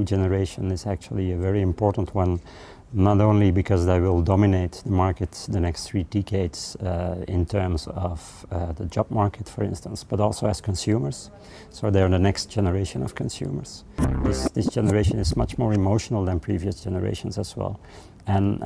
Generation is actually a very important one, not only because they will dominate the market the next 3 decades in terms of the job market, for instance, but also as consumers. So they're the next generation of consumers. This generation is much more emotional than previous generations as well. And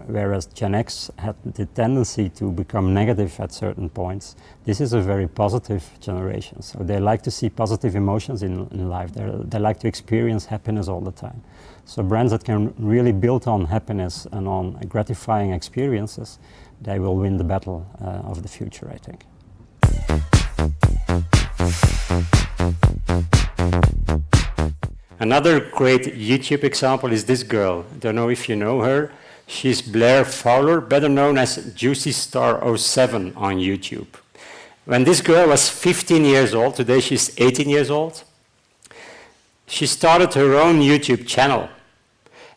whereas Gen X had the tendency to become negative at certain points, this is a very positive generation. So they like to see positive emotions in life. They like to experience happiness all the time. So brands that can really build on happiness and on gratifying experiences, they will win the battle of the future, I think. Another great YouTube example is this girl. I don't know if you know her. She's Blair Fowler, better known as Juicy Star 07 on YouTube. When this girl was 15 years old, today she's 18 years old, she started her own YouTube channel.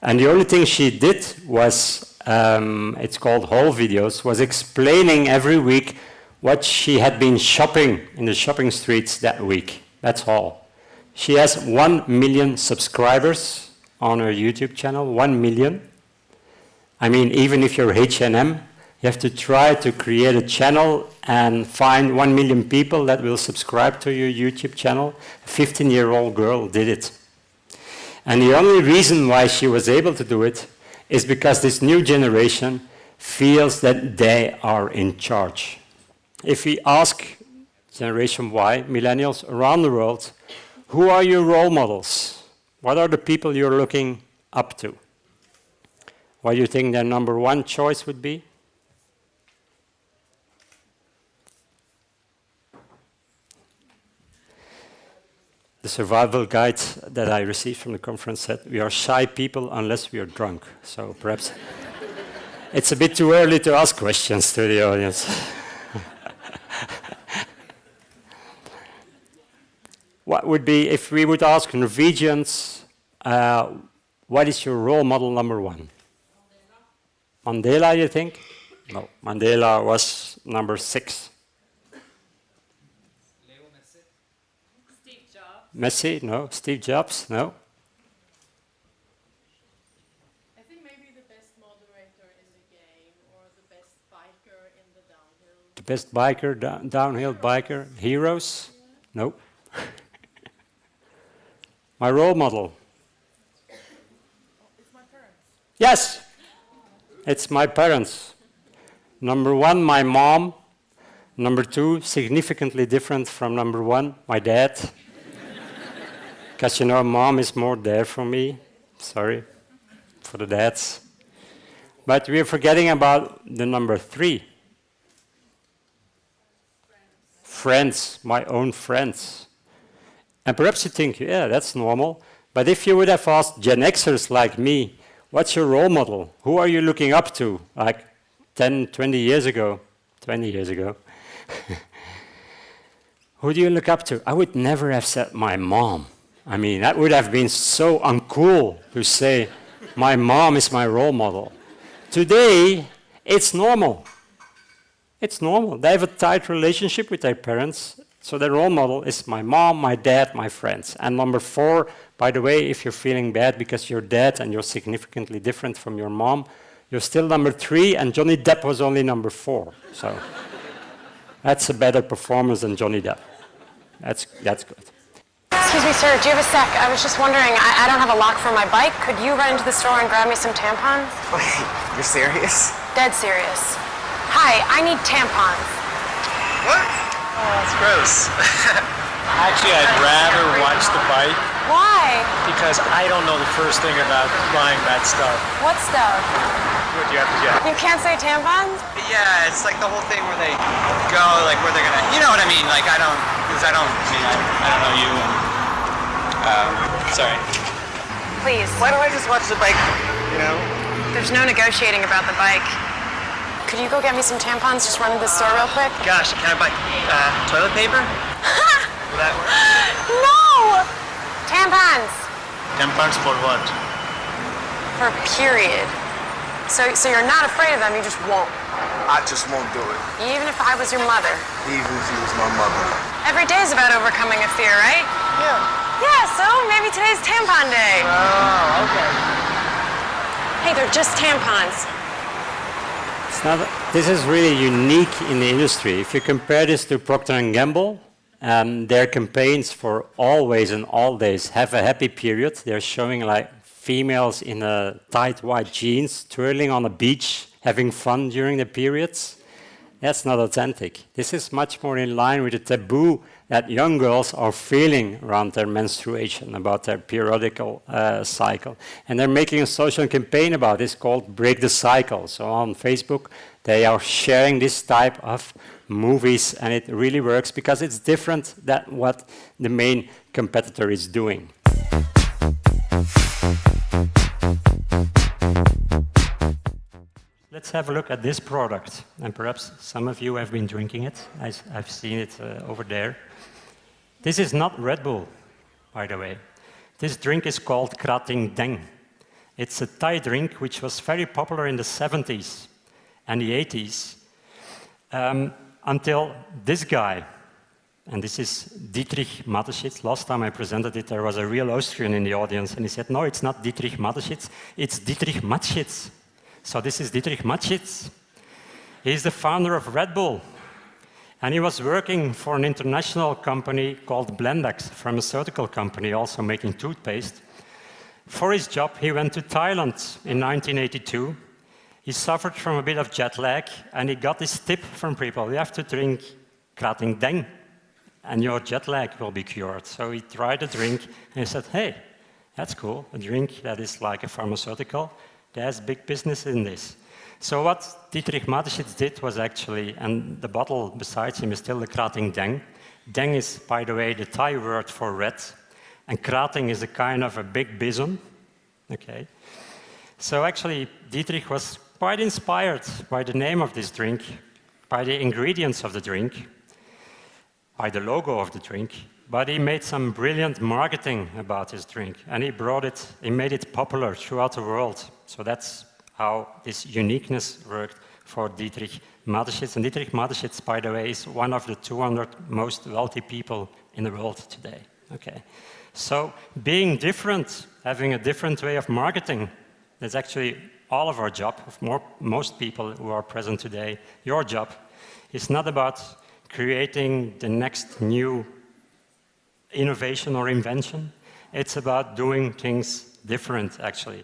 And the only thing she did was, it's called haul videos, was explaining every week what she had been shopping in the shopping streets that week. That's all. She has 1 million subscribers on her YouTube channel, 1 million. I mean, even if you're H&M, you have to try to create a channel and find 1 million people that will subscribe to your YouTube channel. A 15-year-old girl did it. And the only reason why she was able to do it is because this new generation feels that they are in charge. If we ask Generation Y, millennials around the world, who are your role models? What are the people you're looking up to? What do you think their number 1 choice would be? The survival guide that I received from the conference said, we are shy people unless we are drunk. So perhaps it's a bit too early to ask questions to the audience. What would be, if we would ask Norwegians, what is your role model number 1? Mandela, you think? No, Mandela was number 6. Steve Jobs? Messi? No. Steve Jobs? No. I think maybe the best moderator in the game, or the best biker in the downhill. The best biker, downhill biker? Heroes? Yeah. No. My role model. It's my parents. Yes, it's my parents. Number 1, my mom. Number 2, significantly different from number 1, my dad. Because, you know, mom is more there for me. Sorry for the dads. But we're forgetting about the number 3. Friends, my own friends. And perhaps you think, yeah, that's normal. But if you would have asked Gen Xers like me, what's your role model? Who are you looking up to? Like 10, 20 years ago. 20 years ago. Who do you look up to? I would never have said my mom. I mean, that would have been so uncool to say, my mom is my role model. Today, it's normal. It's normal. They have a tight relationship with their parents. So the role model is my mom, my dad, my friends. And number 4, by the way, if you're feeling bad because you're dead and you're significantly different from your mom, you're still number 3, and Johnny Depp was only number 4. So that's a better performance than Johnny Depp. That's good. Excuse me, sir, do you have a sec? I was just wondering, I don't have a lock for my bike. Could you run into the store and grab me some tampons? Wait, you're serious? Dead serious. Hi, I need tampons. What? Oh, that's gross. Actually, I'd rather watch the bike Why? because I don't know the first thing about buying that stuff. What stuff? What do you have to get? You can't say tampons? Yeah, it's like the whole thing where they go, like where they're gonna, you know what I mean? Like I don't know you. And, sorry. Please. Why don't I just watch the bike? You know? There's no negotiating about the bike. Could you go get me some tampons? Just run to the store real quick. Gosh, can I buy toilet paper? Will that work? No! Tampons! Tampons for what? For period. So you're not afraid of them, you just won't. I just won't do it, Even if I was your mother. even if he was my mother. Every day is about overcoming a fear, right? Yeah. Yeah, so maybe today's tampon day. Oh, okay. Hey, they're just tampons. It's not, this is really unique in the industry. If you compare this to Procter & Gamble, their campaigns for always and all days have a happy period. They're showing like females in tight white jeans twirling on a beach, having fun during the periods. That's not authentic. This is much more in line with the taboo that young girls are feeling around their menstruation, about their periodical cycle. And they're making a social campaign about this called Break the Cycle. So on Facebook, they are sharing this type of movies, and it really works because it's different than what the main competitor is doing. Let's have a look at this product, and perhaps some of you have been drinking it. I've seen it over there. This is not Red Bull, by the way. This drink is called Krating Deng. It's a Thai drink which was very popular in the 70s and the 80s until this guy, and this is Dietrich Mateschitz. Last time I presented it, there was a real Austrian in the audience, and he said, no, it's not Dietrich Mateschitz, it's Dietrich Mateschitz. So this is Dietrich Mateschitz. He's the founder of Red Bull. And he was working for an international company called Blendex, a pharmaceutical company also making toothpaste. For his job, he went to Thailand in 1982. He suffered from a bit of jet lag, and he got this tip from people: you have to drink Krating Deng, and your jet lag will be cured. So he tried the drink, and he said, hey, that's cool, a drink that is like a pharmaceutical. There's big business in this. So what Dietrich Mateschitz did was actually, and the bottle besides him is still the Krating Deng. Deng is, by the way, the Thai word for red, and Krating is a kind of a big bison. Okay. So actually, Dietrich was quite inspired by the name of this drink, by the ingredients of the drink, by the logo of the drink, but he made some brilliant marketing about his drink, and he made it popular throughout the world. So that's how this uniqueness worked for Dietrich Mateschitz. And Dietrich Mateschitz, by the way, is one of the 200 most wealthy people in the world today. Okay. So being different, having a different way of marketing, that's actually all of our job, of most people who are present today. Your job is not about creating the next new innovation or invention. It's about doing things different, actually.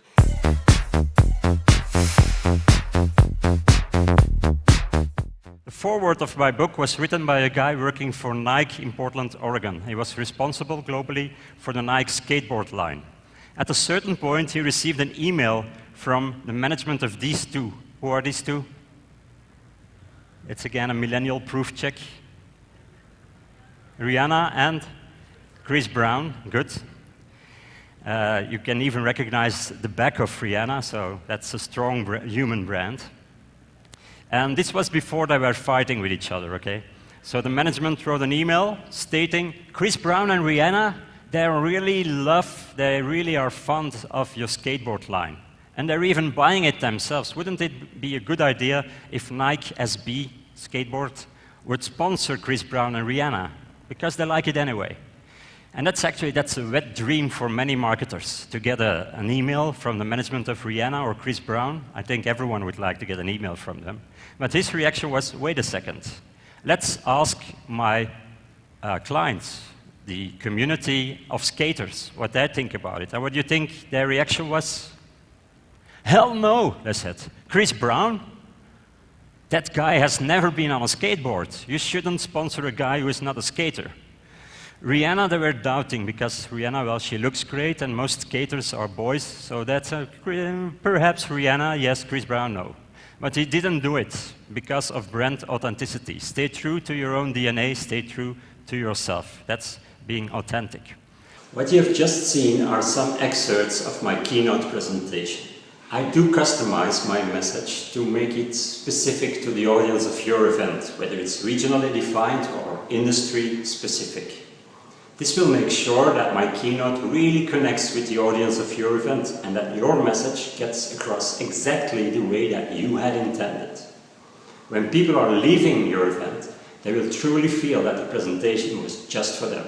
The foreword of my book was written by a guy working for Nike in Portland, Oregon. He was responsible globally for the Nike skateboard line. At a certain point, he received an email from the management of these two. Who are these two? It's again a millennial proof check. Rihanna and Chris Brown, good. You can even recognize the back of Rihanna, so that's a strong human brand. And this was before they were fighting with each other, okay? So the management wrote an email stating, Chris Brown and Rihanna, they really are fond of your skateboard line. And they're even buying it themselves. Wouldn't it be a good idea if Nike SB skateboard would sponsor Chris Brown and Rihanna? Because they like it anyway. And that's a wet dream for many marketers, to get an email from the management of Rihanna or Chris Brown. I think everyone would like to get an email from them. But his reaction was, wait a second, let's ask my clients, the community of skaters, what they think about it. And what do you think their reaction was? Hell no, they said. Chris Brown? That guy has never been on a skateboard. You shouldn't sponsor a guy who is not a skater. Rihanna, they were doubting, because Rihanna, well, she looks great, and most skaters are boys, so that's perhaps Rihanna, yes, Chris Brown, no. But he didn't do it because of brand authenticity. Stay true to your own DNA, stay true to yourself. That's being authentic. What you have just seen are some excerpts of my keynote presentation. I do customize my message to make it specific to the audience of your event, whether it's regionally defined or industry specific. This will make sure that my keynote really connects with the audience of your event and that your message gets across exactly the way that you had intended. When people are leaving your event, they will truly feel that the presentation was just for them.